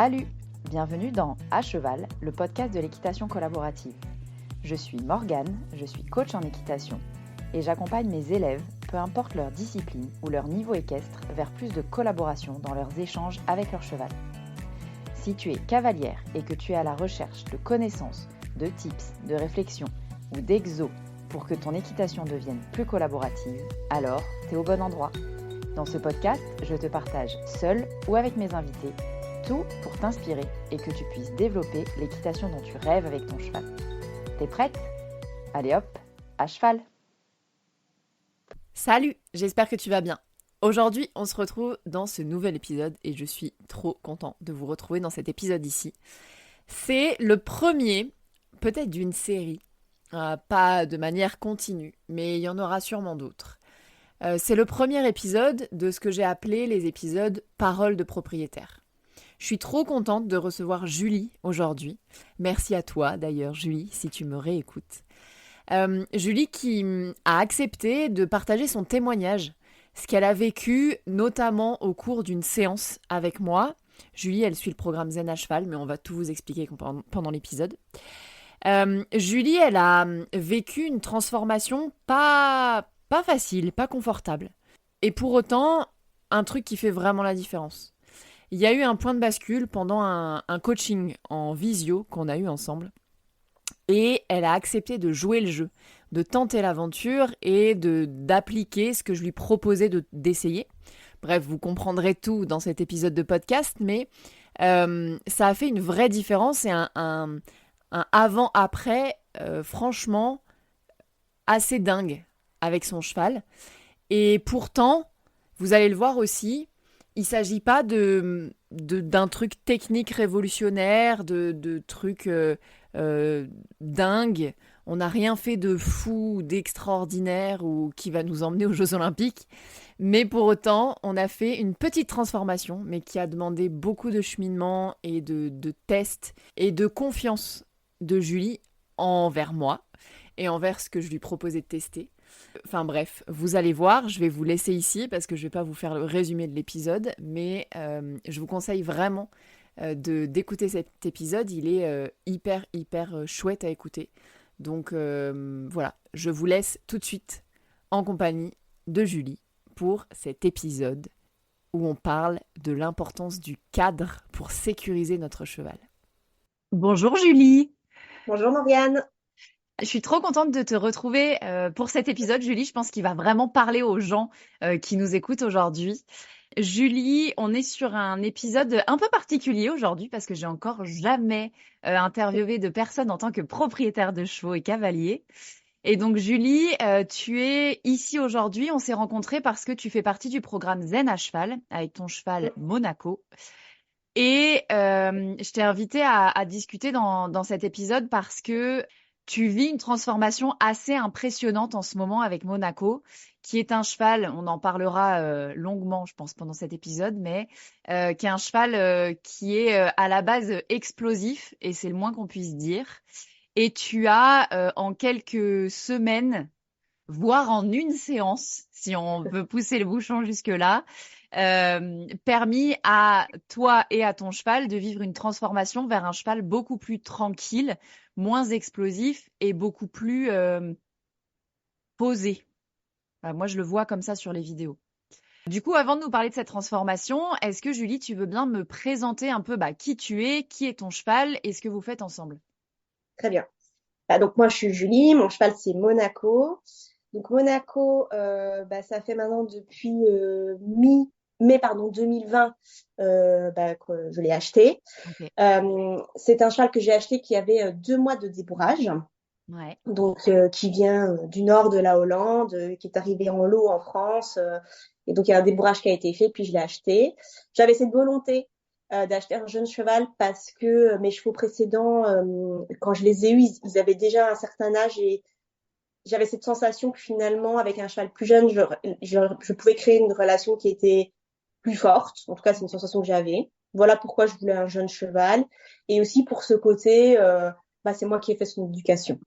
Salut! Bienvenue dans À Cheval, le podcast de l'équitation collaborative. Je suis Morgane, je suis coach en équitation et j'accompagne mes élèves, peu importe leur discipline ou leur niveau équestre, vers plus de collaboration dans leurs échanges avec leur cheval. Si tu es cavalière et que tu es à la recherche de connaissances, de tips, de réflexions ou d'exos pour que ton équitation devienne plus collaborative, alors tu es au bon endroit. Dans ce podcast, je te partage seule ou avec mes invités tout pour t'inspirer et que tu puisses développer l'équitation dont tu rêves avec ton cheval. T'es prête ? Allez hop, à cheval ! Salut, j'espère que tu vas bien. Aujourd'hui, on se retrouve dans ce nouvel épisode et je suis trop content de vous retrouver dans cet épisode ici. C'est le premier, peut-être d'une série, pas de manière continue, mais il y en aura sûrement d'autres. C'est le premier épisode de ce que j'ai appelé les épisodes Paroles de propriétaire. Je suis trop contente de recevoir Julie aujourd'hui. Merci à toi d'ailleurs Julie, si tu me réécoutes. Julie qui a accepté de partager son témoignage, ce qu'elle a vécu notamment au cours d'une séance avec moi. Julie, elle suit le programme Zen à cheval, mais on va tout vous expliquer pendant l'épisode. Julie, elle a vécu une transformation pas facile, pas confortable. Et pour autant, un truc qui fait vraiment la différence. Il y a eu un point de bascule pendant un coaching en visio qu'on a eu ensemble. Et elle a accepté de jouer le jeu, de tenter l'aventure et d'appliquer ce que je lui proposais d'essayer. Bref, vous comprendrez tout dans cet épisode de podcast, mais ça a fait une vraie différence et un avant-après, franchement, assez dingue avec son cheval. Et pourtant, vous allez le voir aussi, il ne s'agit pas d'un truc technique révolutionnaire, de trucs dingues. On n'a rien fait de fou, d'extraordinaire ou qui va nous emmener aux Jeux Olympiques. Mais pour autant, on a fait une petite transformation, mais qui a demandé beaucoup de cheminement et de tests et de confiance de Julie envers moi et envers ce que je lui proposais de tester. Enfin bref, vous allez voir, je vais vous laisser ici parce que je ne vais pas vous faire le résumé de l'épisode, mais je vous conseille vraiment d'écouter cet épisode. Il est hyper chouette à écouter. Donc voilà, je vous laisse tout de suite en compagnie de Julie pour cet épisode où on parle de l'importance du cadre pour sécuriser notre cheval. Bonjour Julie. Bonjour Morgane. Je suis trop contente de te retrouver pour cet épisode, Julie. Je pense qu'il va vraiment parler aux gens qui nous écoutent aujourd'hui. Julie, on est sur un épisode un peu particulier aujourd'hui parce que j'ai encore jamais interviewé de personne en tant que propriétaire de chevaux et cavalier. Et donc Julie, tu es ici aujourd'hui. On s'est rencontrés parce que tu fais partie du programme Zen à cheval avec ton cheval Monaco. Et je t'ai invitée à discuter dans cet épisode parce que tu vis une transformation assez impressionnante en ce moment avec Monaco, qui est un cheval, on en parlera longuement, je pense, pendant cet épisode, mais qui est un cheval qui est à la base explosif, et c'est le moins qu'on puisse dire. Et tu as, en quelques semaines, voire en une séance, si on veut pousser le bouchon jusque-là, permis à toi et à ton cheval de vivre une transformation vers un cheval beaucoup plus tranquille, moins explosif et beaucoup plus posé. Moi, je le vois comme ça sur les vidéos. Du coup, avant de nous parler de cette transformation, est-ce que Julie, tu veux bien me présenter un peu qui tu es, qui est ton cheval et ce que vous faites ensemble ? Très bien. Donc moi, je suis Julie, mon cheval, c'est Monaco. Donc Monaco, ça fait maintenant depuis mai 2020 que je l'ai acheté. Okay. C'est un cheval que j'ai acheté qui avait 2 mois de débourrage. Ouais. Donc qui vient du nord de la Hollande, qui est arrivé en lot en France. Et donc il y a un débourrage qui a été fait, puis je l'ai acheté. J'avais cette volonté d'acheter un jeune cheval parce que mes chevaux précédents, quand je les ai eus, ils avaient déjà un certain âge et j'avais cette sensation que finalement, avec un cheval plus jeune, je pouvais créer une relation qui était plus forte. En tout cas, c'est une sensation que j'avais. Voilà pourquoi je voulais un jeune cheval. Et aussi pour ce côté, c'est moi qui ai fait son éducation.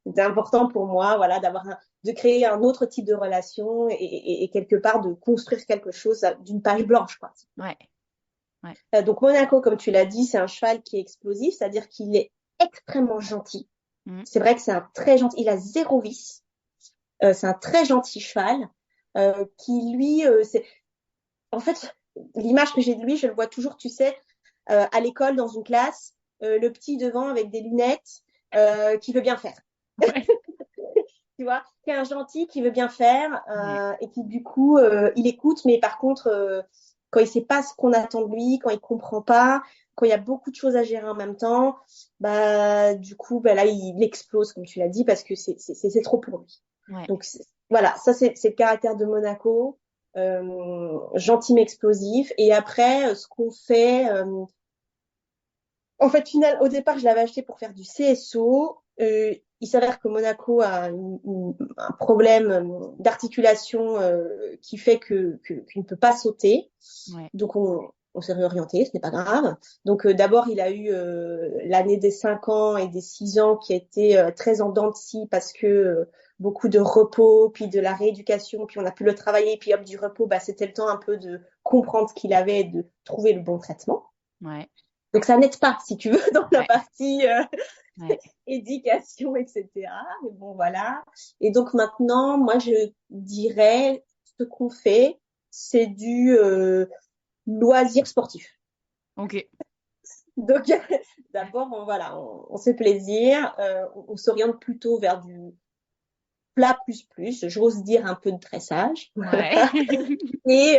C'était important pour moi, voilà, de créer un autre type de relation et quelque part de construire quelque chose d'une page blanche, quoi. Ouais. Ouais. Donc Monaco, comme tu l'as dit, c'est un cheval qui est explosif, c'est-à-dire qu'il est extrêmement gentil. Mm. C'est vrai que c'est un très gentil, il a zéro vice. C'est un très gentil cheval qui lui, c'est en fait l'image que j'ai de lui, je le vois toujours, tu sais, à l'école dans une classe, le petit devant avec des lunettes qui veut bien faire. Ouais. Tu vois, qui est un gentil qui veut bien faire Ouais. et qui du coup il écoute, mais par contre quand il sait pas ce qu'on attend de lui, quand il comprend pas, quand il y a beaucoup de choses à gérer en même temps, bah du coup bah là il explose comme tu l'as dit parce que c'est trop pour lui. Ouais. Donc voilà, ça c'est le caractère de Monaco, gentil mais explosif. Et après ce qu'on fait, en fait, au départ, je l'avais acheté pour faire du CSO. Il s'avère que Monaco a un problème d'articulation qui fait qu'il ne peut pas sauter. Ouais. Donc, on s'est réorienté, ce n'est pas grave. Donc, d'abord, il a eu l'année des 5 ans et des 6 ans qui a été très en dents de scie parce que beaucoup de repos, puis de la rééducation, puis on a pu le travailler, puis hop, du repos, bah, c'était le temps un peu de comprendre ce qu'il avait et de trouver le bon traitement. Ouais. Donc ça n'aide pas, si tu veux, dans la Ouais. partie Ouais. éducation, etc. Mais bon, voilà. Et donc maintenant, moi, je dirais, ce qu'on fait, c'est du loisir sportif. Ok. Donc d'abord, voilà, on se fait plaisir, on s'oriente plutôt vers du plat plus, j'ose dire un peu de dressage. Ouais. Et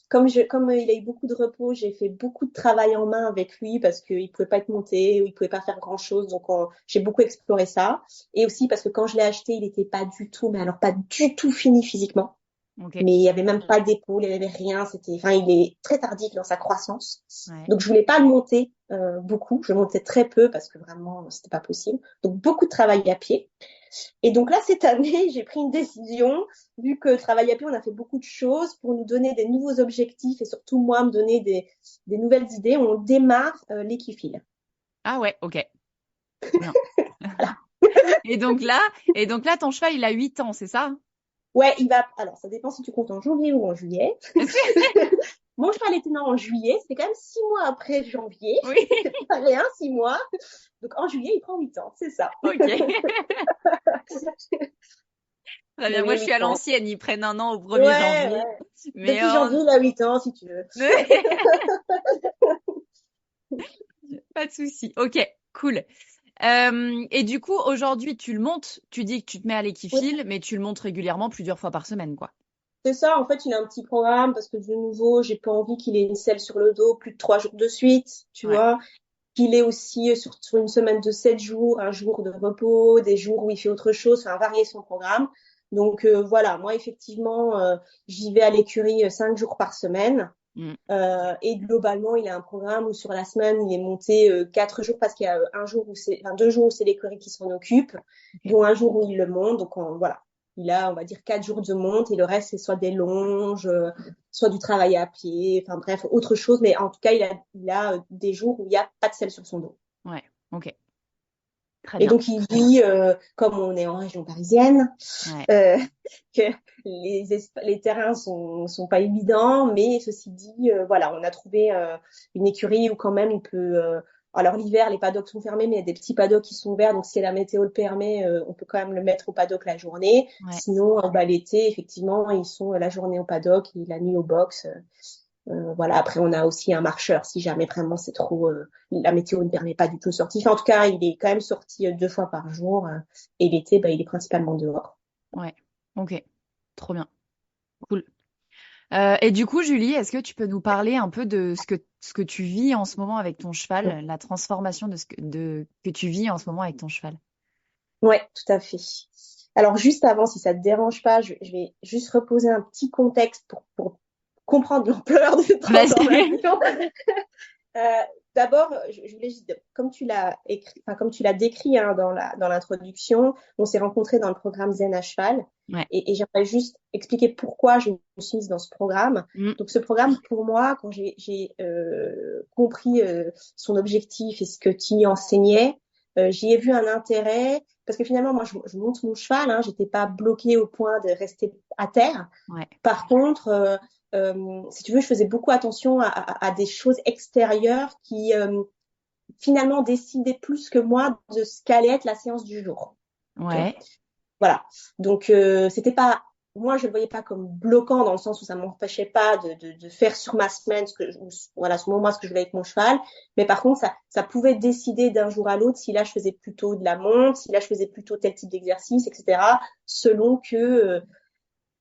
comme il a eu beaucoup de repos, j'ai fait beaucoup de travail en main avec lui parce qu'il pouvait pas être monté ou il pouvait pas faire grand chose. Donc j'ai beaucoup exploré ça. Et aussi parce que quand je l'ai acheté, il était pas du tout, mais alors pas du tout fini physiquement. Ok. Mais il y avait même pas d'épaule, il y avait rien. Enfin, il est très tardif dans sa croissance. Ouais. Donc je voulais pas le monter beaucoup. Je le montais très peu parce que vraiment c'était pas possible. Donc beaucoup de travail à pied. Et donc là, cette année, j'ai pris une décision, vu que travail à pied, on a fait beaucoup de choses pour nous donner des nouveaux objectifs et surtout moi, me donner des nouvelles idées. On démarre l'équifile. Ah ouais, ok. Trop bien. Et donc là, ton cheval, il a 8 ans, c'est ça? Ouais, il va. Alors, ça dépend si tu comptes en janvier ou en juillet. Est-ce que... Mon cheval était né en juillet, c'était quand même 6 mois après janvier. Oui. C'est pas rien, 6 mois. Donc en juillet, il prend 8 ans, c'est ça. Ok. Très bien. Mais Moi, oui, je suis 8 à ans. l'ancienne. Ils prennent un an au 1er Ouais, janvier. ouais. Mais Depuis janvier, il a 8 ans, si tu veux. pas de souci. Ok, cool. Et du coup, aujourd'hui, tu le montes. Tu dis que tu te mets à Oui. l'équifile, mais tu le montes régulièrement plusieurs fois par semaine, quoi. C'est ça, en fait, il a un petit programme parce que de nouveau, j'ai pas envie qu'il ait une selle sur le dos plus de 3 jours de suite, tu Ouais. vois. Qu'il ait aussi sur une semaine de 7 jours, un jour de repos, des jours où il fait autre chose, enfin varier son programme. Donc voilà, moi effectivement, j'y vais à l'écurie 5 jours par semaine. Mm. Et globalement, il a un programme où sur la semaine, il est monté 4 jours parce qu'il y a un jour où enfin 2 jours où c'est l'écurie qui s'en occupe, Ok. dont un jour où il le monte. Donc voilà, il a, on va dire, 4 jours de monte et le reste, c'est soit des longes, soit du travail à pied, enfin bref, autre chose. Mais en tout cas, il a des jours où il n'y a pas de selle sur son dos. Ouais. Ok. Très Et bien. donc, il vit, comme on est en région parisienne, Ouais. euh, que les terrains sont pas évidents, mais ceci dit, voilà, on a trouvé une écurie où quand même il peut. Alors l'hiver, les paddocks sont fermés, mais il y a des petits paddocks qui sont ouverts, donc si la météo le permet, on peut quand même le mettre au paddock la journée. Ouais. Sinon, bah, l'été, effectivement, ils sont la journée au paddock et la nuit au box. Voilà. Après, on a aussi un marcheur si jamais vraiment c'est trop. La météo ne permet pas du tout de sortie. Enfin, en tout cas, il est quand même sorti 2 fois par jour. Et l'été, bah, il est principalement dehors. Ouais. Ok. Trop bien. Cool. Et du coup, Julie, est-ce que tu peux nous parler un peu de ce que tu vis en ce moment avec ton cheval, la transformation que tu vis en ce moment avec ton cheval? Ouais, tout à fait. Alors, juste avant, si ça te dérange pas, je vais juste reposer un petit contexte pour comprendre l'ampleur de cette Vas-y. transformation. Euh, D'abord, je voulais juste, comme tu l'as écrit, enfin, comme tu l'as décrit hein, dans l'introduction, on s'est rencontrés dans le programme Zen à cheval. Ouais. Et j'aimerais juste expliquer pourquoi je me suis mise dans ce programme. Mm. Donc, ce programme, pour moi, quand j'ai compris son objectif et ce que tu y enseignais, j'y ai vu un intérêt parce que finalement, moi, je monte mon cheval. Hein, j'étais pas bloquée au point de rester à terre. Ouais. Par contre, si tu veux, je faisais beaucoup attention à des choses extérieures qui finalement décidaient plus que moi de ce qu'allait être la séance du jour. Tu vois. Ouais. Voilà. Donc c'était pas, moi je le voyais pas comme bloquant dans le sens où ça m'empêchait pas de faire sur ma semaine voilà, sur mon mois ce que je voulais avec mon cheval. Mais par contre ça pouvait décider d'un jour à l'autre si là je faisais plutôt de la monte, si là je faisais plutôt tel type d'exercice, etc. Selon que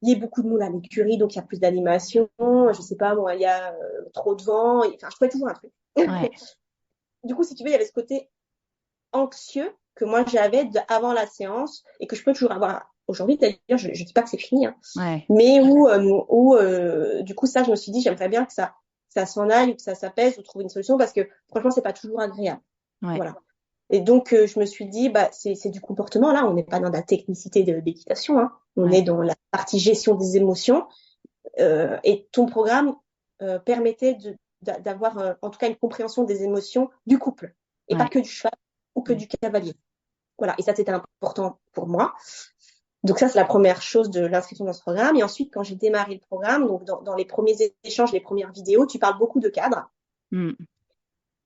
il y ait beaucoup de monde à l'écurie, donc il y a plus d'animation. Je sais pas moi, il y a trop de vent. Enfin, je trouvais toujours un truc. Ouais. Du coup, si tu veux, il y avait ce côté anxieux que moi j'avais avant la séance et que je peux toujours avoir aujourd'hui. D'ailleurs, je dis pas que c'est fini, hein, Ouais. mais du coup ça, je me suis dit, j'aimerais bien que ça s'en aille ou que ça s'apaise ou trouver une solution parce que franchement, c'est pas toujours agréable. Ouais. Voilà. Et donc je me suis dit, bah c'est du comportement là. On n'est pas dans la technicité de l'équitation, hein. On Ouais. est dans la partie gestion des émotions. Et ton programme permettait d'avoir en tout cas une compréhension des émotions du couple et pas Ouais. que du cheval ou que Mm. du cavalier. Voilà, et ça c'était important pour moi. Donc ça c'est la première chose de l'inscription dans ce programme. Et ensuite quand j'ai démarré le programme, donc dans les premiers échanges, les premières vidéos, tu parles beaucoup de cadre. Mm.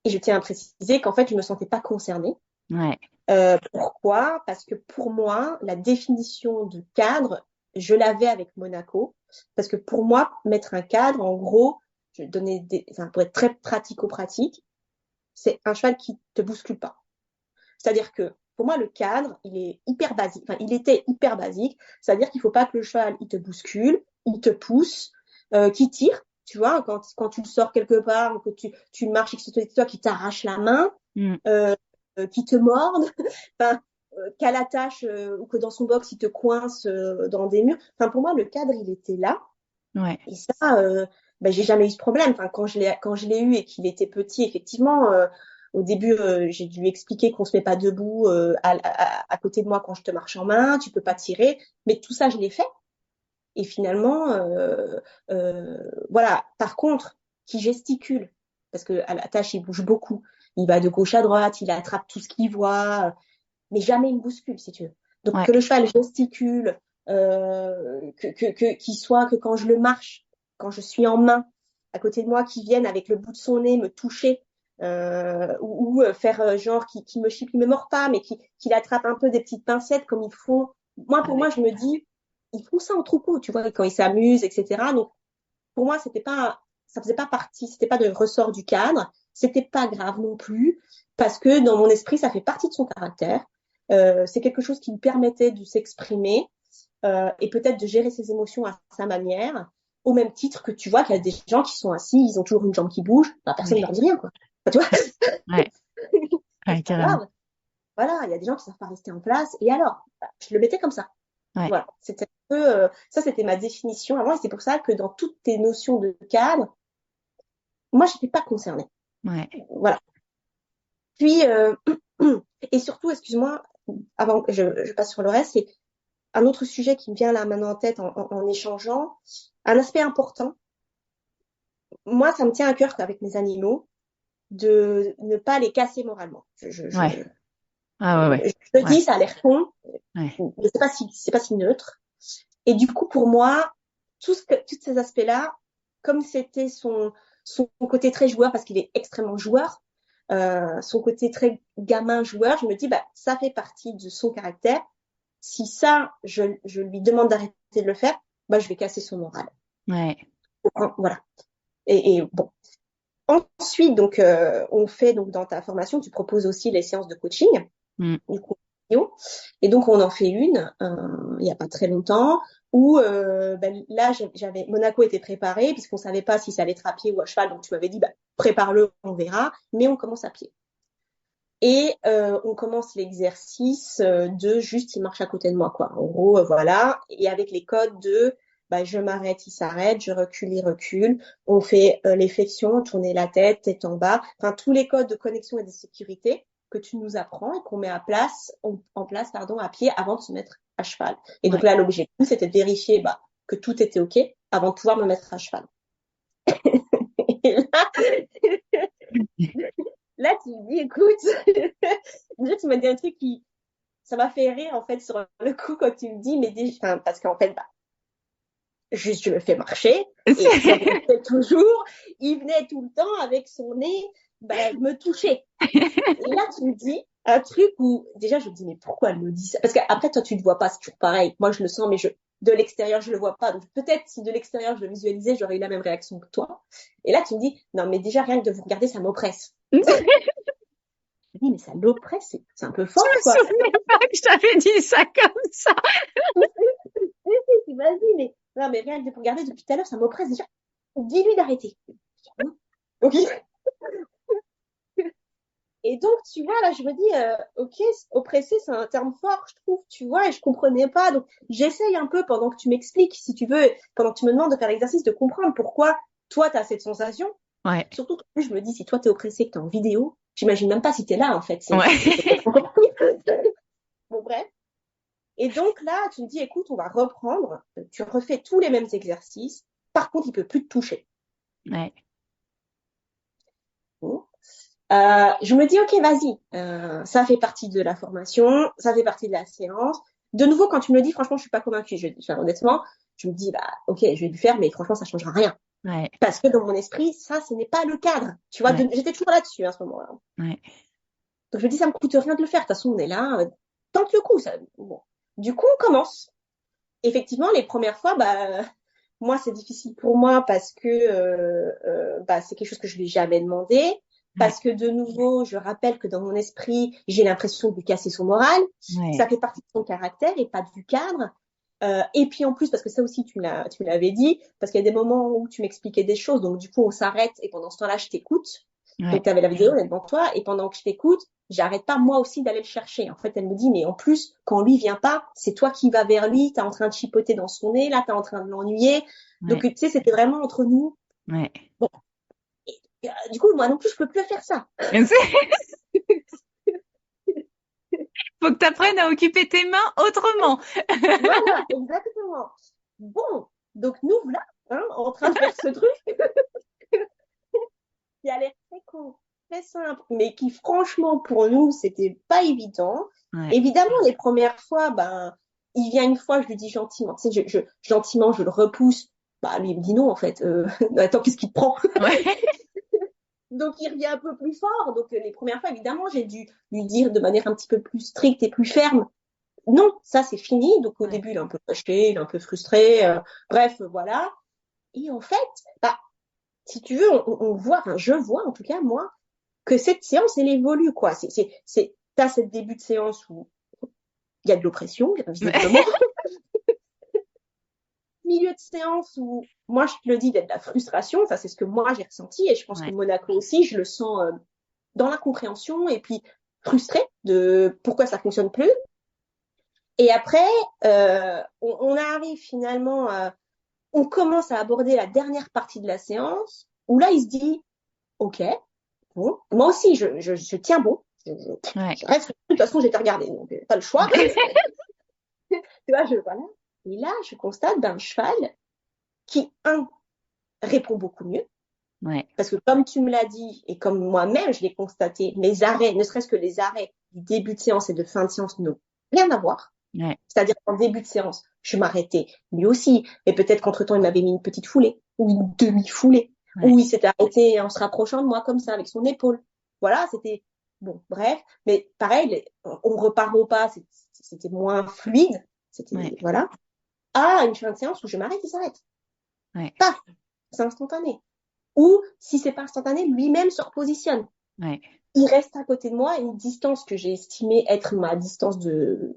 Et je tiens à préciser qu'en fait je me sentais pas concernée. Ouais. Pourquoi? Parce que pour moi, la définition de cadre, je l'avais avec Monaco. Parce que pour moi, mettre un cadre, en gros, je vais donner enfin, pour être très pratico-pratique, c'est un cheval qui te bouscule pas. C'est-à-dire que pour moi, le cadre, il est hyper basique. Enfin, il était hyper basique. C'est-à-dire qu'il faut pas que le cheval, il te bouscule, il te pousse, qu'il tire. Tu vois, quand tu le sors quelque part, ou que tu marches et que c'est toi qui t'arrache la main, Mm. euh, qui te morde, enfin, qu'à la tâche ou que dans son box, il te coince dans des murs. Enfin, pour moi, le cadre, il était là. Ouais. Et ça, ben, j'ai jamais eu ce problème. Enfin, quand je l'ai eu et qu'il était petit, effectivement, au début, j'ai dû lui expliquer qu'on se met pas debout à côté de moi quand je te marche en main, tu peux pas tirer. Mais tout ça, je l'ai fait. Et finalement, voilà. Par contre, qui gesticule, parce que à la tâche, il bouge beaucoup. Il va de gauche à droite, il attrape tout ce qu'il voit, mais jamais il me bouscule, si tu veux. Donc Ouais. que le cheval gesticule, qu'il soit que quand je le marche, quand je suis en main, à côté de moi, qu'il vienne avec le bout de son nez me toucher, ou faire genre qui me chipe, il me mord pas, mais qui attrape un peu des petites pincettes comme ils font. Moi, pour moi, Avec. je me dis, ils font ça en troupeau, tu vois, quand ils s'amusent, etc. Donc pour moi, ça faisait pas partie, c'était pas de ressort du cadre, c'était pas grave non plus, parce que dans mon esprit, ça fait partie de son caractère. C'est quelque chose qui lui permettait de s'exprimer et peut-être de gérer ses émotions à sa manière, au même titre que tu vois qu'il y a des gens qui sont assis, ils ont toujours une jambe qui bouge, bah, personne ne Ouais. leur dit rien, quoi. Enfin, tu vois, Ouais. Ouais, c'est pas carrément. grave. Voilà, il y a des gens qui savent pas rester en place, et alors, bah, je le mettais comme ça. Ouais. Voilà, c'était un peu, ça c'était ma définition avant, et c'est pour ça que dans toutes tes notions de cadre, moi, je n'étais pas concernée. Ouais. Voilà. Puis, et surtout, excuse-moi, avant que je passe sur le reste, c'est un autre sujet qui me vient là maintenant en tête en échangeant. Un aspect important, moi, ça me tient à cœur qu'avec mes animaux, de ne pas les casser moralement. Ouais. Ah ouais, ouais. Je te Ouais. dis, ça a l'air con, Ouais. mais c'est pas si neutre. Et du coup, pour moi, tous ces aspects-là, comme c'était son côté très joueur, parce qu'il est extrêmement joueur, son côté très gamin joueur, je me dis, bah, ça fait partie de son caractère. Si ça, je lui demande d'arrêter de le faire, bah, je vais casser son moral. Ouais. Voilà. Et bon. Ensuite, donc, on fait, donc, dans ta formation, tu proposes aussi les séances de coaching. Mm. Du coup, et donc, on en fait une, il n'y a pas très longtemps, où ben, là, Monaco était préparé, puisqu'on ne savait pas si ça allait être à pied ou à cheval, donc tu m'avais dit, bah, prépare-le, on verra, mais on commence à pied. Et on commence l'exercice de juste, il marche à côté de moi, quoi. En gros, voilà, et avec les codes de, bah, je m'arrête, il s'arrête, je recule, il recule, on fait les flexions, tourner la tête, tête en bas, enfin, tous les codes de connexion et de sécurité que tu nous apprends et qu'on met en place, pardon, à pied avant de se mettre à cheval. Et donc Ouais. là, l'objectif, c'était de vérifier bah, que tout était OK avant de pouvoir me mettre à cheval. Et là, tu me dis, écoute, déjà, tu m'as dit un truc qui, ça m'a fait rire, en fait, sur le coup, quand tu me dis, mais déjà, enfin, parce qu'en fait, bah, juste je le fais marcher, et comme il le fait toujours, il venait tout le temps avec son nez me toucher. Et là, tu me dis un truc où, déjà, je me dis, mais pourquoi elle me dit ça? Parce qu'après, toi, tu ne le vois pas, c'est toujours pareil. Moi, je le sens, mais de l'extérieur, je le vois pas. Donc, peut-être si de l'extérieur, je le visualisais, j'aurais eu la même réaction que toi. Et là, tu me dis, non, mais déjà, rien que de vous regarder, ça m'oppresse. Je me dis, mais ça l'oppresse, c'est un peu fort, Je me quoi. souvenais pas que je t'avais dit ça comme ça. Vas-y, mais, non, mais rien que de vous regarder depuis tout à l'heure, ça m'oppresse déjà. Dis-lui d'arrêter. Donc, et donc, tu vois, là, je me dis, ok, oppressé, c'est un terme fort, je trouve, tu vois, et je comprenais pas. Donc, j'essaye un peu pendant que tu m'expliques, si tu veux, pendant que tu me demandes de faire l'exercice, de comprendre pourquoi toi, tu as cette sensation. Ouais. Surtout que je me dis, si toi, t'es oppressé, que t'es en vidéo, j'imagine même pas si t'es là, en fait. Ouais. Bon, bref. Et donc, là, tu me dis, écoute, on va reprendre. Tu refais tous les mêmes exercices. Par contre, il peut plus te toucher. Ouais. Bon. Je me dis, ok, vas-y, ça fait partie de la formation, ça fait partie de la séance. De nouveau, quand tu me le dis, franchement, je suis pas convaincue. Enfin, honnêtement, je me dis, ok, je vais le faire, mais franchement, ça changera rien. Ouais. Parce que dans mon esprit, ça, ce n'est pas le cadre. Tu vois, Ouais. j'étais toujours là-dessus à ce moment-là. Ouais. Donc, je me dis, ça me coûte rien de le faire. De toute façon, on est là. Tente le coup. Ça. Bon. Du coup, on commence. Effectivement, les premières fois, moi, c'est difficile pour moi parce que c'est quelque chose que je lui ai jamais demandé. Parce que de nouveau, je rappelle que dans mon esprit, j'ai l'impression de lui casser son moral. Ouais. Ça fait partie de son caractère et pas du cadre. Et puis en plus, parce que ça aussi, tu l'avais dit, parce qu'il y a des moments où tu m'expliquais des choses, donc du coup, on s'arrête et pendant ce temps-là, je t'écoute. Ouais. Donc, tu avais la vidéo, elle est devant toi, et pendant que je t'écoute, j'arrête pas moi aussi d'aller le chercher. En fait, elle me dit, mais en plus, quand lui vient pas, c'est toi qui vas vers lui, t'es en train de chipoter dans son nez, là, t'es en train de l'ennuyer. Donc, tu sais, c'était vraiment entre nous. Ouais. Bon. Et, du coup, moi non plus, je peux plus faire ça. Faut que tu apprennes à occuper tes mains autrement. Voilà, exactement. Bon, donc nous, voilà, en train de faire ce truc qui a l'air très con, très simple, mais qui, franchement, pour nous, c'était pas évident. Ouais. Évidemment, les premières fois, il vient une fois, je lui dis gentiment, tu sais, gentiment, je le repousse. Lui, il me dit non, en fait. Attends, qu'est-ce qu'il te prend? Ouais. Donc, il revient un peu plus fort. Donc, les premières fois, évidemment, j'ai dû lui dire de manière un petit peu plus stricte et plus ferme. Non, ça, c'est fini. Donc, au début, il est un peu fâché, il est un peu frustré. Bref, voilà. Et en fait, si tu veux, on voit, enfin, je vois, en tout cas, moi, que cette séance, elle évolue, quoi. T'as cette début de séance où il y a de l'oppression, visiblement. Milieu de séance où, moi, je te le dis, d'être de la frustration. Ça, c'est ce que moi, j'ai ressenti. Et je pense que Monaco aussi, je le sens dans l'incompréhension et puis frustré de pourquoi ça fonctionne plus. Et après, on arrive finalement, on commence à aborder la dernière partie de la séance où là, il se dit, ok, bon, moi aussi, je tiens bon. Je reste, de toute façon, j'ai été regardée, donc pas le choix. Tu vois, voilà. Et là, je constate d'un cheval qui, répond beaucoup mieux. Ouais. Parce que comme tu me l'as dit, et comme moi-même, je l'ai constaté, mes arrêts, ne serait-ce que les arrêts du début de séance et de fin de séance n'ont rien à voir. Ouais. C'est-à-dire qu'en début de séance, je m'arrêtais lui aussi, mais peut-être qu'entre-temps, il m'avait mis une petite foulée ou une demi-foulée, ou il s'était arrêté en se rapprochant de moi comme ça, avec son épaule. Voilà, c'était... Bon, bref, mais pareil, on repart au pas, c'était moins fluide, c'était, voilà. À une fin de séance où je m'arrête, il s'arrête. Ouais. Paf, c'est instantané. Ou, si c'est pas instantané, lui-même se repositionne. Ouais. Il reste à côté de moi, une distance que j'ai estimée être ma distance de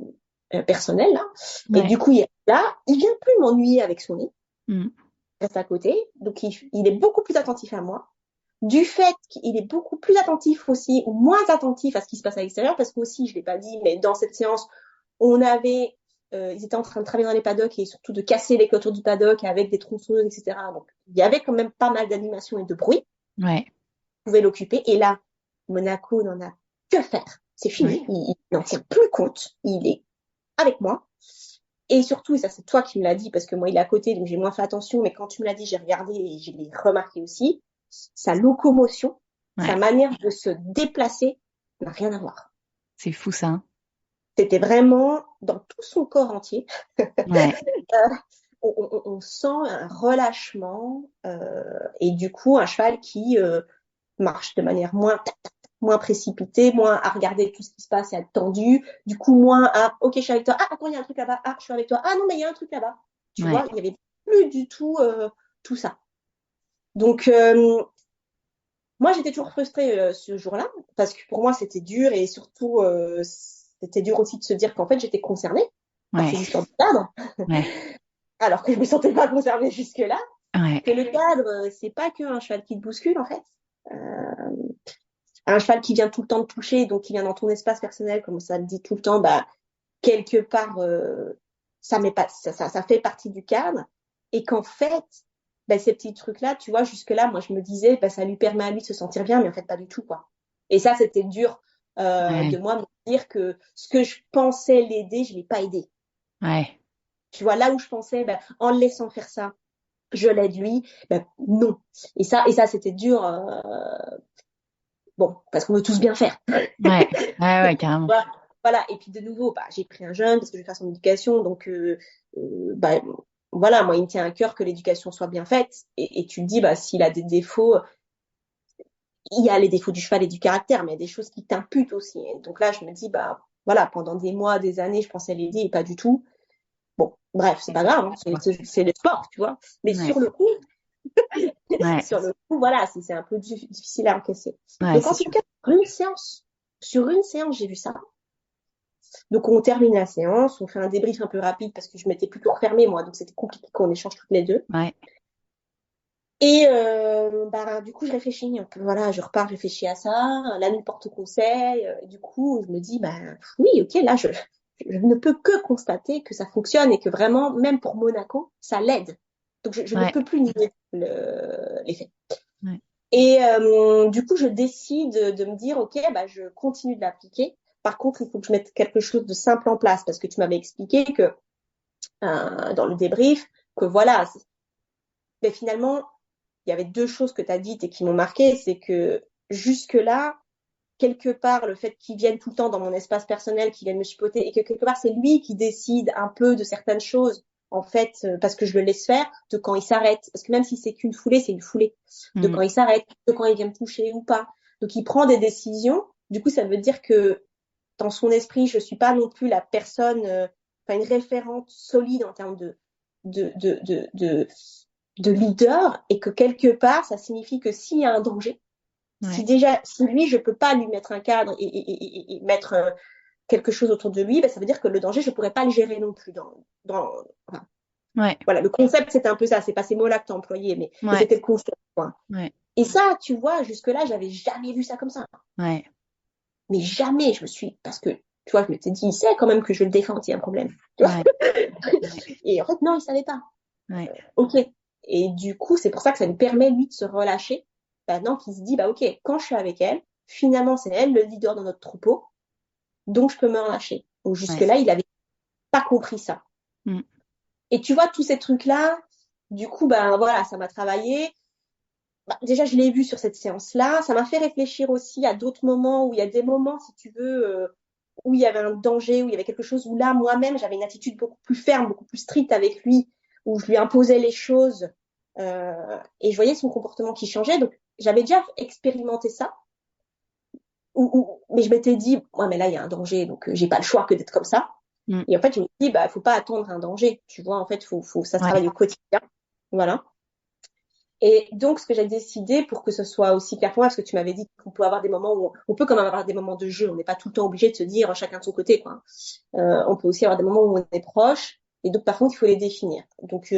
personnelle, là. Et du coup, il est là, il vient plus m'ennuyer avec son nez. Il reste à côté, donc il est beaucoup plus attentif à moi. Du fait qu'il est beaucoup plus attentif aussi, ou moins attentif à ce qui se passe à l'extérieur, parce qu'aussi, je l'ai pas dit, mais dans cette séance, ils étaient en train de travailler dans les paddocks et surtout de casser les clôtures du paddock avec des tronçonneuses, etc. Donc, il y avait quand même pas mal d'animation et de bruit. Ouais. On pouvait l'occuper. Et là, Monaco n'en a que faire. C'est fini. Il n'en tient plus compte. Il est avec moi. Et surtout, et ça, c'est toi qui me l'as dit, parce que moi, il est à côté, donc j'ai moins fait attention. Mais quand tu me l'as dit, j'ai regardé et je l'ai remarqué aussi. Sa locomotion, sa manière de se déplacer n'a rien à voir. C'est fou, ça. C'était vraiment dans tout son corps entier. Ouais. on sent un relâchement et du coup un cheval qui marche de manière moins précipitée, moins à regarder tout ce qui se passe et à être tendu, du coup moins à ok je suis avec toi, ah attends il y a un truc là-bas, ah je suis avec toi, ah non mais il y a un truc là-bas, tu Ouais. vois, il y avait plus du tout tout ça. Donc moi j'étais toujours frustrée ce jour-là parce que pour moi c'était dur et surtout c'était dur aussi de se dire qu'en fait j'étais concernée par Ouais. ces histoires de cadre Ouais. alors que je me sentais pas concernée jusque-là, Ouais. que le cadre c'est pas qu'un cheval qui te bouscule en fait. Un cheval qui vient tout le temps te toucher, donc qui vient dans ton espace personnel, comme ça le dit tout le temps, bah, quelque part, ça fait partie du cadre. Et qu'en fait, bah, ces petits trucs-là, tu vois, jusque-là, moi, je me disais, bah, ça lui permet à lui de se sentir bien, mais en fait, pas du tout, quoi. Et ça, c'était dur de Ouais. moi me dire que ce que je pensais l'aider, je l'ai pas aidé. Ouais. Tu vois, là où je pensais, bah, en le laissant faire ça, je l'aide lui, bah, non. Et ça, c'était dur, bon, parce qu'on veut tous bien faire. Ouais. Ouais, ouais, carrément. Voilà. Voilà. Et puis de nouveau, bah, j'ai pris un jeune parce que je vais faire son éducation. Donc, bah, voilà, moi, il me tient à cœur que l'éducation soit bien faite. Et tu te dis, bah, s'il a des défauts, il y a les défauts du cheval et du caractère, mais il y a des choses qui t'imputent aussi. Et donc là, je me dis, bah, voilà, pendant des mois, des années, je pensais l'aider et pas du tout. Bon, bref, c'est pas grave, hein, c'est le sport, tu vois. Mais Ouais. Ouais. sur le coup, voilà, c'est un peu difficile à encaisser. Ouais, Donc, en c'est tout sûr. cas, sur une séance, j'ai vu ça. Donc on termine la séance, on fait un débrief un peu rapide parce que je m'étais plutôt refermée moi, donc c'était compliqué qu'on échange toutes les deux. Ouais. Et bah, du coup je réfléchis un peu, voilà, je repars, je réfléchis à ça, la nuit porte conseil, du coup je me dis, bah oui, ok, là je ne peux que constater que ça fonctionne et que vraiment, même pour Monaco, ça l'aide. Donc je ne Ouais. peux plus nier l'effet. Ouais. Et du coup, je décide de me dire, ok, bah, je continue de l'appliquer. Par contre, il faut que je mette quelque chose de simple en place parce que tu m'avais expliqué que dans le débrief, que voilà, mais finalement, il y avait deux choses que tu as dites et qui m'ont marqué, c'est que jusque-là, quelque part, le fait qu'il vienne tout le temps dans mon espace personnel, qu'il vienne me chipoter, et que quelque part, c'est lui qui décide un peu de certaines choses, en fait, parce que je le laisse faire, de quand il s'arrête. Parce que même si c'est qu'une foulée, c'est une foulée. De Mm. quand il s'arrête, de quand il vient me toucher ou pas. Donc, il prend des décisions. Du coup, ça veut dire que dans son esprit, je suis pas non plus la personne, enfin, une référente solide en termes de, de, de, de, de leader, et que quelque part, ça signifie que s'il y a un danger, Ouais. si lui, je peux pas lui mettre un cadre et mettre quelque chose autour de lui, ben, ça veut dire que le danger, je pourrais pas le gérer non plus enfin, Ouais. voilà, le concept, c'était un peu ça. C'est pas ces mots-là que tu as employés, mais Ouais. c'était le concept, quoi. Ouais. Et ça, tu vois, jusque-là, j'avais jamais vu ça comme ça. Ouais. Mais jamais, parce que, tu vois, je m'étais dit, il sait quand même que je le défends s'il y a un problème. Tu vois. Ouais. Ouais. Et en fait, non, il savait pas. Ouais. Ok. Et du coup, c'est pour ça que ça lui permet, lui, de se relâcher. Maintenant qu'il se dit, bah, ok, quand je suis avec elle, finalement, c'est elle le leader dans notre troupeau, donc je peux me relâcher. Donc Ouais. jusque-là, il avait pas compris ça. Mm. Et tu vois, tous ces trucs-là, du coup, ben voilà, ça m'a travaillé. Bah, déjà, je l'ai vu sur cette séance-là. Ça m'a fait réfléchir aussi à d'autres moments où il y a des moments, si tu veux, où il y avait un danger, où il y avait quelque chose où là, moi-même, j'avais une attitude beaucoup plus ferme, beaucoup plus stricte avec lui, où je lui imposais les choses et je voyais son comportement qui changeait. Donc, j'avais déjà expérimenté ça. Mais je m'étais dit, ouais, mais là, il y a un danger, donc j'ai pas le choix que d'être comme ça. Mm. Et en fait, je me dis, bah, faut pas attendre un danger. Tu vois, en fait, ça se Ouais. travaille au quotidien. Voilà. Et donc, ce que j'ai décidé pour que ce soit aussi clair pour moi, parce que tu m'avais dit qu'on peut avoir des moments où on peut quand même avoir des moments de jeu. On n'est pas tout le temps obligé de se dire chacun de son côté, quoi. On peut aussi avoir des moments où on est proche. Et donc, par contre, il faut les définir. Donc,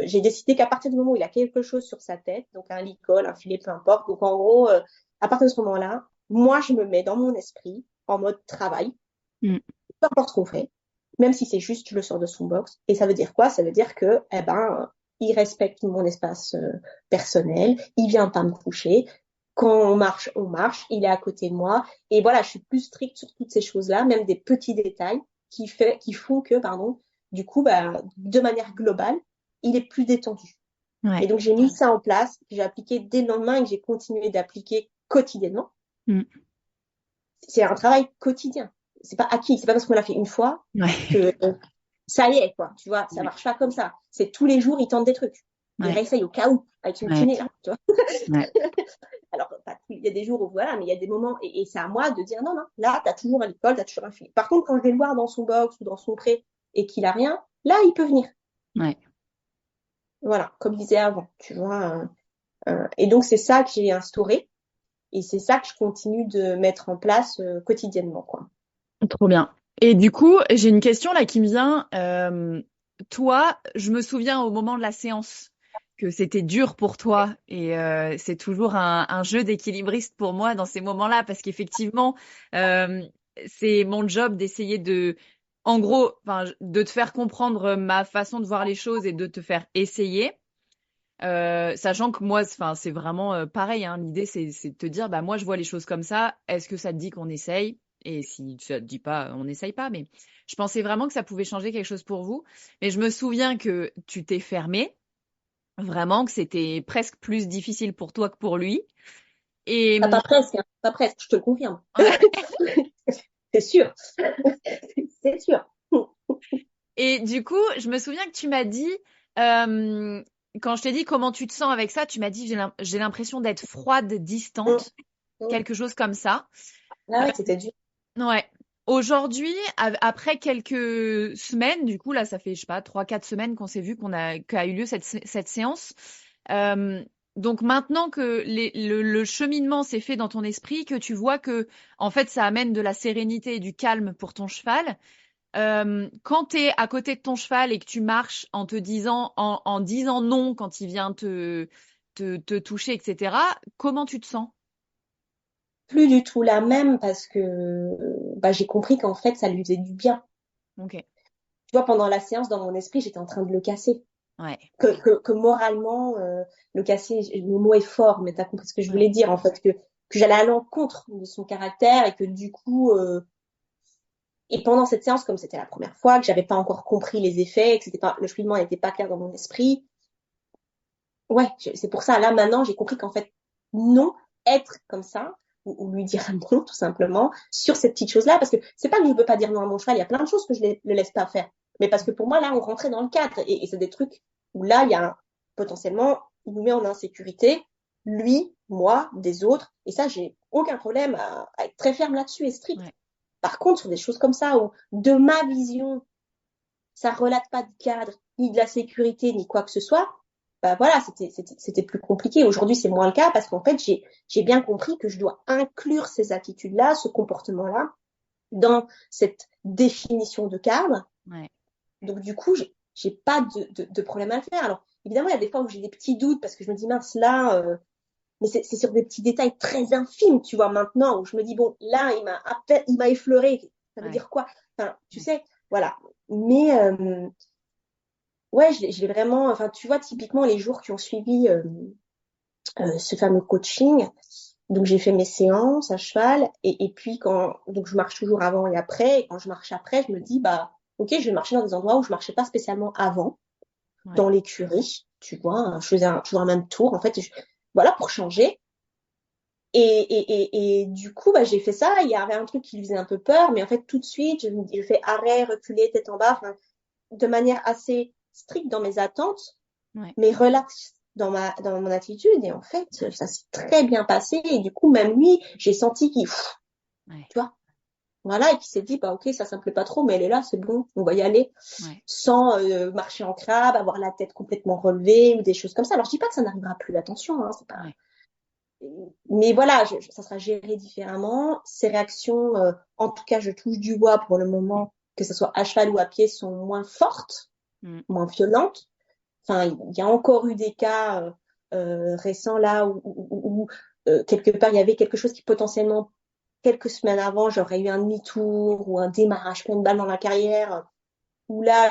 j'ai décidé qu'à partir du moment où il a quelque chose sur sa tête, donc un licol, un filet, peu importe. Donc, en gros, à partir de ce moment-là, moi, je me mets dans mon esprit en mode travail, Mm. peu importe ce qu'on fait, même si c'est juste je le sors de son box. Et ça veut dire quoi? Ça veut dire que, eh ben, il respecte mon espace personnel, il vient pas me coucher. Quand on marche, il est à côté de moi. Et voilà, je suis plus stricte sur toutes ces choses-là, même des petits détails qui font que, pardon, du coup, bah, de manière globale, il est plus détendu. Et Ouais. donc, j'ai mis ça en place, que j'ai appliqué dès le lendemain et que j'ai continué d'appliquer quotidiennement. Mm. C'est un travail quotidien. C'est pas acquis. C'est pas parce qu'on l'a fait une fois Ouais. que ça y est, quoi, tu vois, ça Ouais. marche pas comme ça. C'est tous les jours, il tente des trucs. Il Ouais. réessaye au cas où, avec une Ouais. kiné, là, tu vois. Ouais. Alors, il y a des jours où, voilà, mais il y a des moments, et c'est à moi de dire, non, non, là, t'as toujours un l'école, t'as toujours un fil. Par contre, quand je vais le voir dans son box ou dans son pré et qu'il a rien, là, il peut venir. Ouais. Voilà, comme je disais avant, tu vois. Et donc, c'est ça que j'ai instauré. Et c'est ça que je continue de mettre en place quotidiennement, quoi. Trop bien. Et du coup, j'ai une question là qui me vient. Toi, je me souviens au moment de la séance que c'était dur pour toi et c'est toujours un jeu d'équilibriste pour moi dans ces moments-là parce qu'effectivement, euh, c'est mon job d'essayer de, en gros, enfin, de te faire comprendre ma façon de voir les choses et de te faire essayer. Sachant que moi, enfin, c'est vraiment pareil, hein. L'idée, c'est de te dire, bah moi, je vois les choses comme ça. Est-ce que ça te dit qu'on essaye? Et si ça te dit pas, on n'essaye pas. Mais je pensais vraiment que ça pouvait changer quelque chose pour vous. Mais je me souviens que tu t'es fermé, vraiment que c'était presque plus difficile pour toi que pour lui. Et Ah, pas presque, hein, pas presque, je te le confirme. ouais. C'est sûr, c'est sûr. Et du coup, je me souviens que tu m'as dit, euh, quand je t'ai dit comment tu te sens avec ça, tu m'as dit j'ai l'impression d'être froide, Mm, distante, mm. quelque chose comme ça. Ah ouais, c'était dur. Ouais. Aujourd'hui, après quelques semaines, du coup, là, ça fait, je sais pas, 3, 4 semaines qu'on s'est vu qu'a eu lieu cette séance. Euh, donc maintenant que le cheminement s'est fait dans ton esprit, que tu vois que, en fait, ça amène de la sérénité et du calme pour ton cheval. Quand tu es à côté de ton cheval et que tu marches en te disant, en disant non quand il vient te toucher, etc., comment tu te sens? Plus du tout la même parce que bah, j'ai compris qu'en fait, ça lui faisait du bien. Ok. Tu vois, pendant la séance, dans mon esprit, j'étais en train de le casser. Ouais. Que moralement, le casser, le mot est fort, mais tu as compris ce que je Ouais. voulais dire, en fait, que j'allais à l'encontre de son caractère et que du coup, et pendant cette séance, comme c'était la première fois, que j'avais pas encore compris les effets, que c'était pas, le cheminement n'était pas clair dans mon esprit, ouais, c'est pour ça, là, maintenant, j'ai compris qu'en fait, non, être comme ça, ou lui dire non, tout simplement, sur ces petites choses-là, parce que c'est pas que je veux pas dire non à mon cheval, il y a plein de choses que je le laisse pas faire. Mais parce que pour moi, là, on rentrait dans le cadre, et c'est des trucs où là, il y a potentiellement, il nous met en insécurité, lui, moi, des autres, et ça, j'ai aucun problème à être très ferme là-dessus et strict. Ouais. Par contre, sur des choses comme ça, où de ma vision, ça relate pas de cadre, ni de la sécurité, ni quoi que ce soit, bah voilà, c'était plus compliqué. Aujourd'hui, c'est moins le cas parce qu'en fait, j'ai bien compris que je dois inclure ces attitudes-là, ce comportement-là, dans cette définition de cadre. Ouais. Donc, du coup, j'ai pas de problème à le faire. Alors, évidemment, il y a des fois où j'ai des petits doutes parce que je me dis, mince, là, mais c'est sur des petits détails très infimes, tu vois, maintenant, où je me dis, bon, là, il m'a effleuré. Ça veut Ouais. dire quoi? Enfin, tu Ouais. sais, voilà. Mais, ouais, je l'ai vraiment, enfin, tu vois, typiquement, les jours qui ont suivi ce fameux coaching, donc j'ai fait mes séances à cheval, et puis donc je marche toujours avant et après, et quand je marche après, je me dis, bah, ok, je vais marcher dans des endroits où je marchais pas spécialement avant, Ouais. dans l'écurie, tu vois, je faisais toujours un même tour, en fait, voilà, pour changer. Et du coup, bah, j'ai fait ça. Il y avait un truc qui lui faisait un peu peur, mais en fait, tout de suite, je fais arrêt, reculer, tête en bas, enfin, de manière assez stricte dans mes attentes, Ouais. mais relax dans mon attitude. Et en fait, ça s'est très bien passé. Et du coup, même lui, j'ai senti Ouais. tu vois, voilà, et qu'il s'est dit, bah, ok, ça me plaît pas trop, mais elle est là, c'est bon, on va y aller, Ouais. sans marcher en crabe, avoir la tête complètement relevée ou des choses comme ça. Alors, je dis pas que ça n'arrivera plus, attention, hein, c'est pas, Ouais. mais voilà, ça sera géré différemment. Ces réactions, en tout cas, je touche du bois pour le moment, que ce soit à cheval ou à pied, sont moins fortes, Mm. moins violentes. Enfin, il y a encore eu des cas récents là où quelque part il y avait quelque chose qui potentiellement quelques semaines avant j'aurais eu un demi-tour ou un démarrage plein de balles dans la carrière où là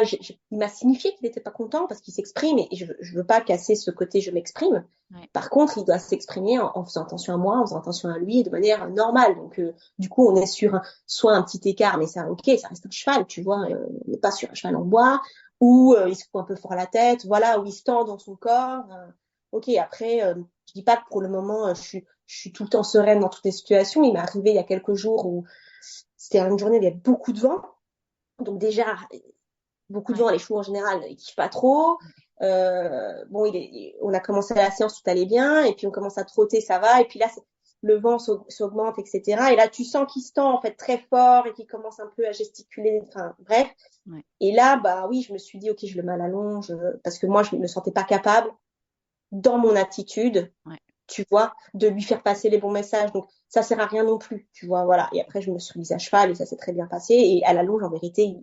il m'a signifié qu'il n'était pas content parce qu'il s'exprime et je veux pas casser ce côté je m'exprime. Ouais. Par contre, il doit s'exprimer en faisant attention à moi, en faisant attention à lui de manière normale. Donc, du coup, on est sur soit un petit écart, mais ça, ok, ça reste un cheval, tu vois, Ouais. on n'est pas sur un cheval en bois, ou il se fout un peu fort la tête, voilà, ou il se tend dans son corps. Ok, après, je dis pas que pour le moment, je suis tout le temps sereine dans toutes les situations. Il m'est arrivé il y a quelques jours où c'était une journée où il y avait beaucoup de vent. Donc déjà, beaucoup de Ouais. vent, les chevaux en général, ils kiffent pas trop. Bon, on a commencé la séance, tout allait bien, et puis on commence à trotter, ça va, et puis là, le vent s'augmente, etc. Et là, tu sens qu'il se tend en fait très fort et qu'il commence un peu à gesticuler, enfin bref. Ouais. Et là, bah oui, je me suis dit, ok, je le mets à la longe, parce que moi, je me sentais pas capable, dans mon attitude, Ouais. tu vois, de lui faire passer les bons messages. Donc, ça sert à rien non plus, tu vois, voilà. Et après, je me suis mise à cheval et ça s'est très bien passé. Et à la longe, en vérité,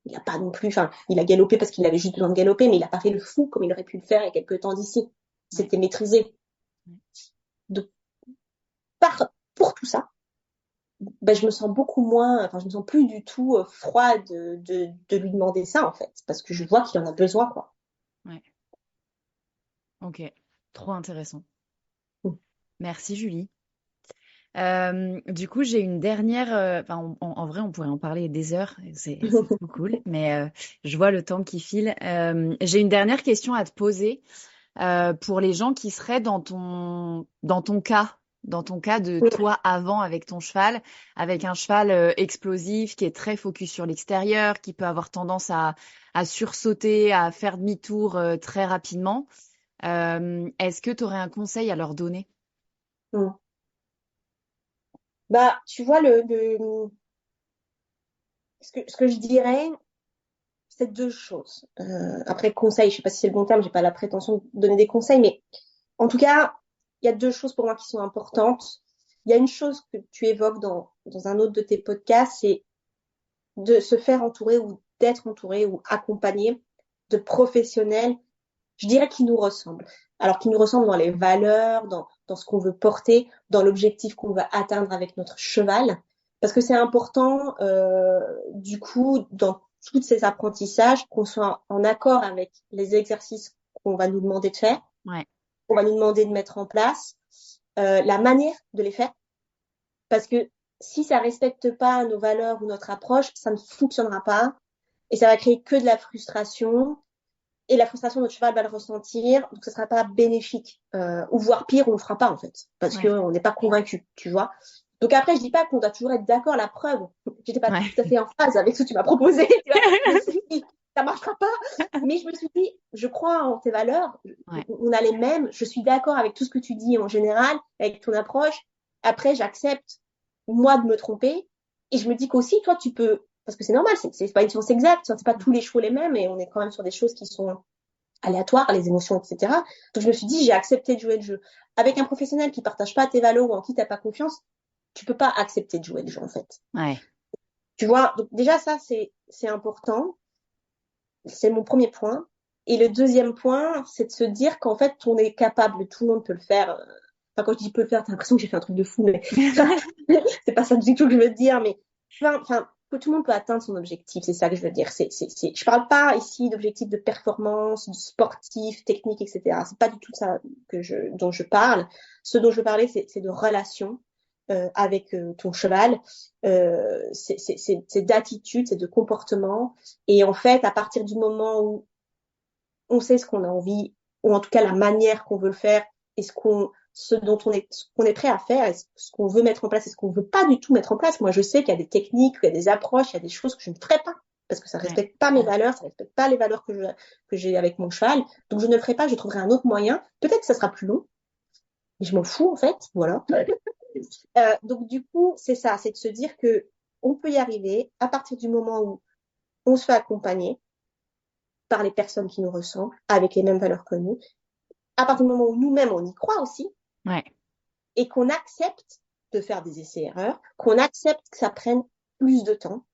il a pas non plus, enfin, il a galopé parce qu'il avait juste besoin de galoper, mais il a pas fait le fou comme il aurait pu le faire il y a quelques temps d'ici. Ouais. C'était maîtrisé. Ouais. Donc, pour tout ça, ben, je me sens beaucoup moins, enfin, je me sens plus du tout froide de lui demander ça, en fait, parce que je Ouais. vois qu'il en a besoin, quoi. Ouais. Ok. Trop intéressant. Mm. Merci, Julie. Du coup, j'ai une dernière. Enfin, en vrai, on pourrait en parler des heures. C'est trop cool. Mais je vois le temps qui file. J'ai une dernière question à te poser pour les gens qui seraient dans ton cas de toi avant avec ton cheval, avec un cheval explosif qui est très focus sur l'extérieur, qui peut avoir tendance à sursauter, à faire demi-tour très rapidement. Est-ce que tu aurais un conseil à leur donner? Mm. Bah, tu vois, ce que je dirais, c'est deux choses. Après, conseil, je sais pas si c'est le bon terme, j'ai pas la prétention de donner des conseils, mais en tout cas, il y a deux choses pour moi qui sont importantes. Il y a une chose que tu évoques dans un autre de tes podcasts, c'est de se faire entourer ou d'être entouré ou accompagné de professionnels, je dirais, qui nous ressemblent. Alors, qui nous ressemblent dans les valeurs, dans ce qu'on veut porter, dans l'objectif qu'on va atteindre avec notre cheval. Parce que c'est important, du coup, dans tous ces apprentissages, qu'on soit en accord avec les exercices qu'on va nous demander de faire, Ouais, qu'on va nous demander de mettre en place, la manière de les faire. Parce que si ça respecte pas nos valeurs ou notre approche, ça ne fonctionnera pas et ça va créer que de la frustration. Et la frustration, notre cheval va le ressentir, donc ce sera pas bénéfique. Ou voire pire, on le fera pas en fait, parce ouais, qu'on n'est pas convaincu, tu vois. Donc après, je dis pas qu'on doit toujours être d'accord. La preuve, j'étais pas ouais. tout à fait en phase avec ce que tu m'as proposé. Tu vois. Je me suis dit, ça marchera pas. Mais je me suis dit, je crois en tes valeurs. Ouais, On a les mêmes. Je suis d'accord avec tout ce que tu dis en général, avec ton approche. Après, j'accepte moi de me tromper. Et je me dis qu'aussi, toi, tu peux, parce que c'est normal, c'est pas une science exacte, c'est pas tous les chevaux les mêmes, et on est quand même sur des choses qui sont aléatoires, les émotions, etc. Donc je me suis dit, j'ai accepté de jouer le jeu. Avec un professionnel qui partage pas tes valeurs ou en qui t'as pas confiance, tu peux pas accepter de jouer le jeu, en fait. ouais, Tu vois, donc déjà ça, c'est important. C'est mon premier point. Et le deuxième point, c'est de se dire qu'en fait, on est capable, tout le monde peut le faire. Enfin, quand je dis peut le faire, t'as l'impression que j'ai fait un truc de fou, mais c'est pas ça du tout que je veux dire, mais enfin, que tout le monde peut atteindre son objectif, c'est ça que je veux dire. Je parle pas ici d'objectif de performance, de sportif, technique, etc. C'est pas du tout ça dont je parle. Ce dont je veux parler, c'est de relation avec ton cheval, c'est d'attitude, c'est de comportement. Et en fait, à partir du moment où on sait ce qu'on a envie, ou en tout cas la manière qu'on veut le faire, et ce qu'on est prêt à faire, et ce qu'on veut mettre en place, et ce qu'on veut pas du tout mettre en place. Moi, je sais qu'il y a des techniques, il y a des approches, il y a des choses que je ne ferai pas, parce que ça ouais, respecte pas mes valeurs, ça respecte pas les valeurs que j'ai avec mon cheval. Donc, je ne le ferai pas, je trouverai un autre moyen. Peut-être que ça sera plus long, mais je m'en fous, en fait. Voilà. Donc, du coup, c'est ça, c'est de se dire que on peut y arriver à partir du moment où on se fait accompagner par les personnes qui nous ressemblent, avec les mêmes valeurs que nous, à partir du moment où nous-mêmes, on y croit aussi, ouais, et qu'on accepte de faire des essais-erreurs, qu'on accepte que ça prenne plus de temps,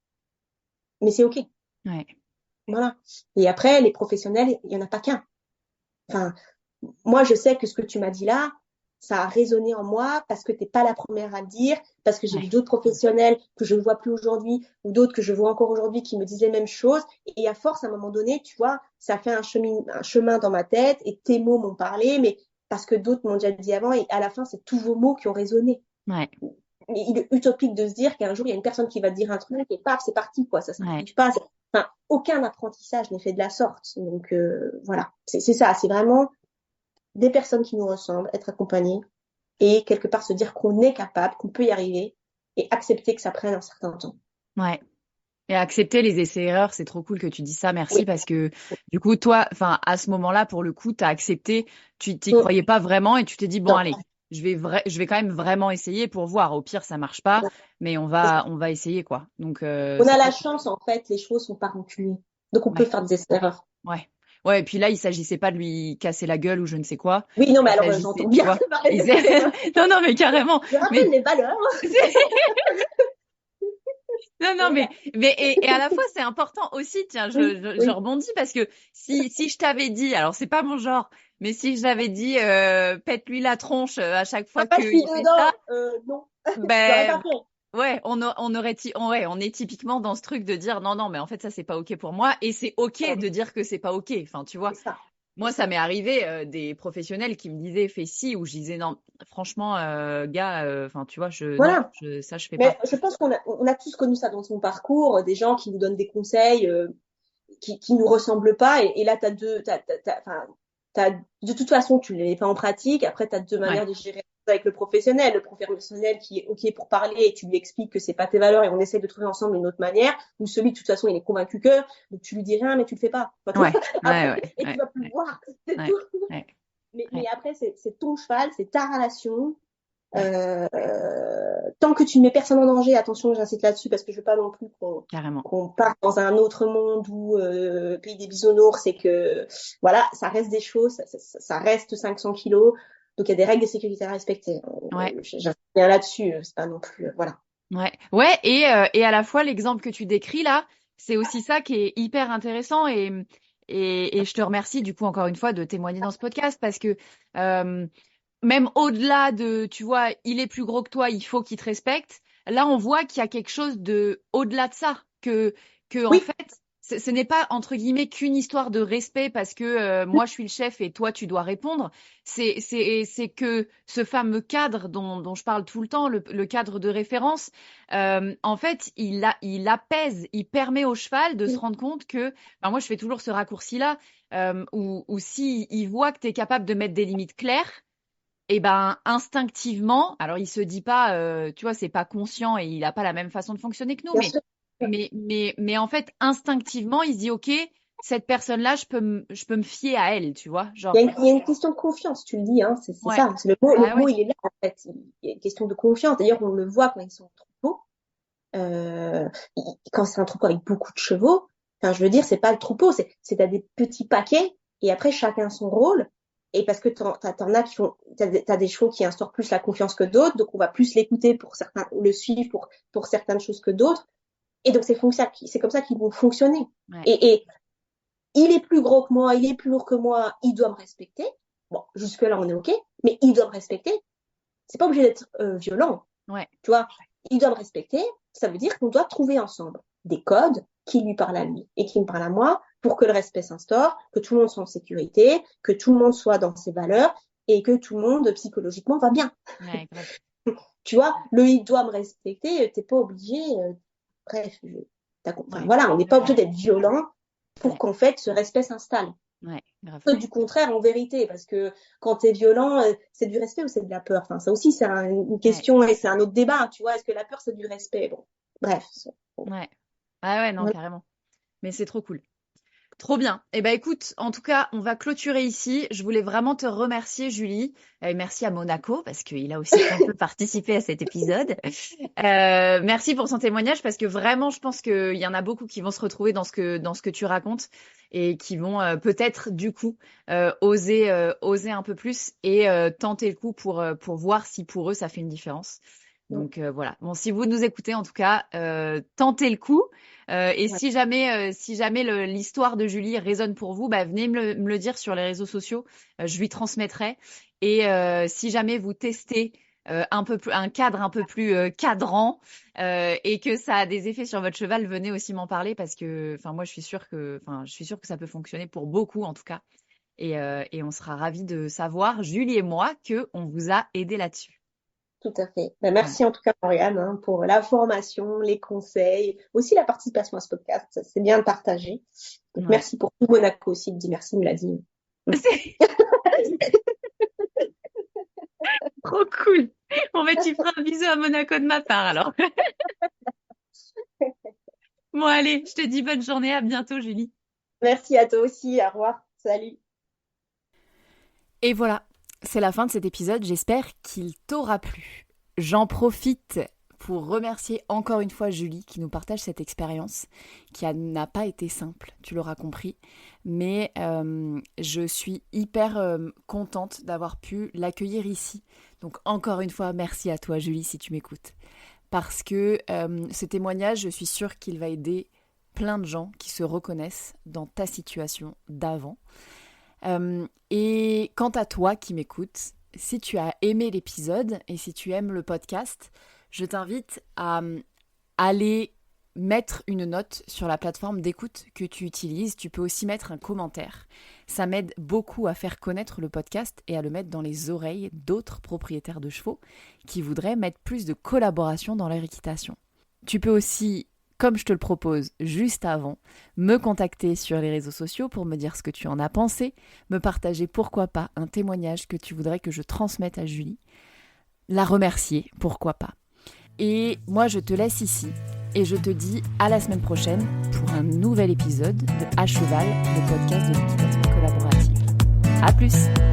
mais c'est OK. ouais, Voilà. Et après, les professionnels, il n'y en a pas qu'un. Enfin, moi, je sais que ce que tu m'as dit là, ça a résonné en moi parce que tu n'es pas la première à le dire, parce que j'ai vu ouais, d'autres professionnels que je ne vois plus aujourd'hui ou d'autres que je vois encore aujourd'hui qui me disent les mêmes choses. Et à force, à un moment donné, tu vois, ça fait un chemin dans ma tête et tes mots m'ont parlé, mais parce que d'autres m'ont déjà dit avant et à la fin, c'est tous vos mots qui ont résonné. ouais, Mais il est utopique de se dire qu'un jour, il y a une personne qui va te dire un truc et paf, c'est parti, quoi. Ça ouais, s'applique pas. Enfin, aucun apprentissage n'est fait de la sorte. Donc, voilà. C'est ça. C'est vraiment des personnes qui nous ressemblent, être accompagnées et quelque part se dire qu'on est capable, qu'on peut y arriver et accepter que ça prenne un certain temps. ouais. Et accepter les essais-erreurs, c'est trop cool que tu dis ça, Oui. merci, parce que du coup, toi, enfin, à ce moment-là, pour le coup, t'as accepté, tu t'y Mm. croyais pas vraiment et tu t'es dit, bon, Non. allez, je vais quand même vraiment essayer pour voir. Au pire, ça marche pas, mais on va essayer, quoi. Donc, On c'est a la trop cool. chance, en fait, les choses sont pas rancunières. Donc, on peut Ouais, faire des erreurs. ouais. Ouais, et puis là, il s'agissait pas de lui casser la gueule ou je ne sais quoi. Oui, non, mais Il alors, s'agissait, j'entends tu bien vois. parler Il des erreurs. Non, non, mais carrément. Je rappelle Mais les valeurs. non, non, Voilà. et à la fois, c'est important aussi, tiens, Oui, je oui. rebondis parce que si je t'avais dit, alors c'est pas mon genre, mais si je t'avais dit, pète-lui la tronche à chaque T'as fois pas de fille qu'il fait ça, dedans? Non. Je l'aurais pas ben, fait. ouais, ouais, on est typiquement dans ce truc de dire, non, non, mais en fait, ça, c'est pas OK pour moi, et c'est OK Voilà. de dire que c'est pas OK, enfin, tu vois. C'est ça. C'est Moi, ça ça. m'est arrivé des professionnels qui me disaient, fais ci, ou je disais, non, franchement, gars, enfin, tu vois, non, Voilà. ça, je fais pas. Mais je pense qu'on a tous connu ça dans son parcours, des gens qui nous donnent des conseils, qui nous ressemblent pas. Et là, enfin, de toute façon, tu les mets pas en pratique. Après, tu as deux Ouais, manières de gérer ça avec le professionnel. Le professionnel qui est OK pour parler et tu lui expliques que c'est pas tes valeurs et on essaye de trouver ensemble une autre manière. Ou celui, de toute façon, il est convaincu que, donc tu lui dis rien, mais tu le fais pas. Enfin, tu vois, ouais, ouais, après, ouais, et tu ouais, vas plus le ouais. voir. C'est Ouais, tout. ouais, Mais ouais, après, c'est ton cheval, c'est ta relation. ouais, Tant que tu ne mets personne en danger, attention, j'insiste là-dessus parce que je veux pas non plus carrément. qu'on parte dans un autre monde où pays des bisounours, c'est que voilà, ça reste des choses, ça reste 500 kilos, donc il y a des règles de sécurité à respecter. Ouais, J'insiste bien là-dessus, c'est pas non plus voilà. ouais, ouais, et à la fois, l'exemple que tu décris là, c'est aussi ça qui est hyper intéressant et je te remercie du coup encore une fois de témoigner dans ce podcast parce que euh, même au-delà de, tu vois, il est plus gros que toi, il faut qu'il te respecte. Là, on voit qu'il y a quelque chose de au-delà de ça, que en Oui, fait, ce n'est pas entre guillemets qu'une histoire de respect parce que moi je suis le chef et toi tu dois répondre. C'est que ce fameux cadre dont je parle tout le temps, le cadre de référence, en fait, il apaise, il permet au cheval de se rendre compte que, enfin, moi je fais toujours ce raccourci-là, où si il voit que tu es capable de mettre des limites claires et ben instinctivement, alors il se dit pas, tu vois, c'est pas conscient et il a pas la même façon de fonctionner que nous, bien sûr. mais en fait instinctivement, il se dit, ok, cette personne-là, je peux me fier à elle, tu vois, genre, Il y a une question de confiance, tu le dis, hein, c'est ouais, ça. bah Le ouais, mot, il est là, en fait. Il y a une question de confiance. D'ailleurs, on le voit quand ils sont trop beaux. Quand c'est un troupeau avec beaucoup de chevaux, enfin, je veux dire, c'est pas le troupeau, c'est t'as des petits paquets et après chacun son rôle. Et parce que t'en as qui font, t'as des chevaux qui instaurent plus la confiance que d'autres, donc on va plus l'écouter pour certains, ou le suivre pour certaines choses que d'autres. Et donc c'est comme ça qu'ils vont fonctionner. ouais, Et il est plus gros que moi, il est plus lourd que moi, il doit me respecter. Bon, jusque là on est ok, mais il doit me respecter. C'est pas obligé d'être violent. ouais, Tu vois, il doit me respecter. Ça veut dire qu'on doit trouver ensemble des codes qui lui parlent à lui et qui me parlent à moi pour que le respect s'instaure, que tout le monde soit en sécurité, que tout le monde soit dans ses valeurs et que tout le monde psychologiquement va bien. ouais, grave, Tu vois, le il doit me respecter, t'es pas obligé. Bref, enfin, ouais, voilà, on n'est pas obligé ouais, d'être violent pour ouais, qu'en fait ce respect s'installe. ouais, grave. Du contraire, en vérité, parce que quand tu es violent, c'est du respect ou c'est de la peur? Enfin, ça aussi, c'est une Ouais, question et c'est un autre débat, tu vois. Est-ce que la peur, c'est du respect? Bon, bref. ouais, ah ouais, non, Voilà. carrément. Mais c'est trop cool. Trop bien. Eh ben écoute, en tout cas, on va clôturer ici. Je voulais vraiment te remercier, Julie. Et merci à Monaco parce qu'il a aussi un peu participé à cet épisode. Merci pour son témoignage parce que vraiment, je pense qu'il y en a beaucoup qui vont se retrouver dans ce que tu racontes et qui vont peut-être du coup oser un peu plus et tenter le coup pour voir si pour eux ça fait une différence. Donc voilà. Bon, si vous nous écoutez, en tout cas, tentez le coup. Et Ouais. si jamais l'histoire de Julie résonne pour vous, bah, venez me le dire sur les réseaux sociaux. Je lui transmettrai. Et si jamais vous testez un cadre un peu plus cadrant et que ça a des effets sur votre cheval, venez aussi m'en parler parce que, enfin, moi, je suis sûre que ça peut fonctionner pour beaucoup en tout cas. Et on sera ravis de savoir, Julie et moi, que on vous a aidé là-dessus. Tout à fait. Ben, Voilà. merci en tout cas, Marianne, hein, pour la formation, les conseils, aussi la participation à ce podcast. C'est bien de partager. Donc, Ouais. merci pour tout Monaco aussi, il me dit merci, il me l'a dit. C'est trop cool. Bon, ben, tu feras un bisou à Monaco de ma part alors. Bon, allez, je te dis bonne journée, à bientôt, Julie. Merci à toi aussi. Au revoir. Salut. Et voilà, c'est la fin de cet épisode, j'espère qu'il t'aura plu. J'en profite pour remercier encore une fois Julie qui nous partage cette expérience n'a pas été simple, tu l'auras compris, mais je suis hyper contente d'avoir pu l'accueillir ici. Donc encore une fois, merci à toi Julie si tu m'écoutes. Parce que ce témoignage, je suis sûre qu'il va aider plein de gens qui se reconnaissent dans ta situation d'avant. Et quant à toi qui m'écoutes, si tu as aimé l'épisode et si tu aimes le podcast, je t'invite à aller mettre une note sur la plateforme d'écoute que tu utilises. Tu peux aussi mettre un commentaire. Ça m'aide beaucoup à faire connaître le podcast et à le mettre dans les oreilles d'autres propriétaires de chevaux qui voudraient mettre plus de collaboration dans leur équitation. Tu peux aussi, comme je te le propose juste avant, me contacter sur les réseaux sociaux pour me dire ce que tu en as pensé, me partager pourquoi pas un témoignage que tu voudrais que je transmette à Julie, la remercier, pourquoi pas. Et moi je te laisse ici et je te dis à la semaine prochaine pour un nouvel épisode de À Cheval, le podcast de l'équitation collaborative. À plus!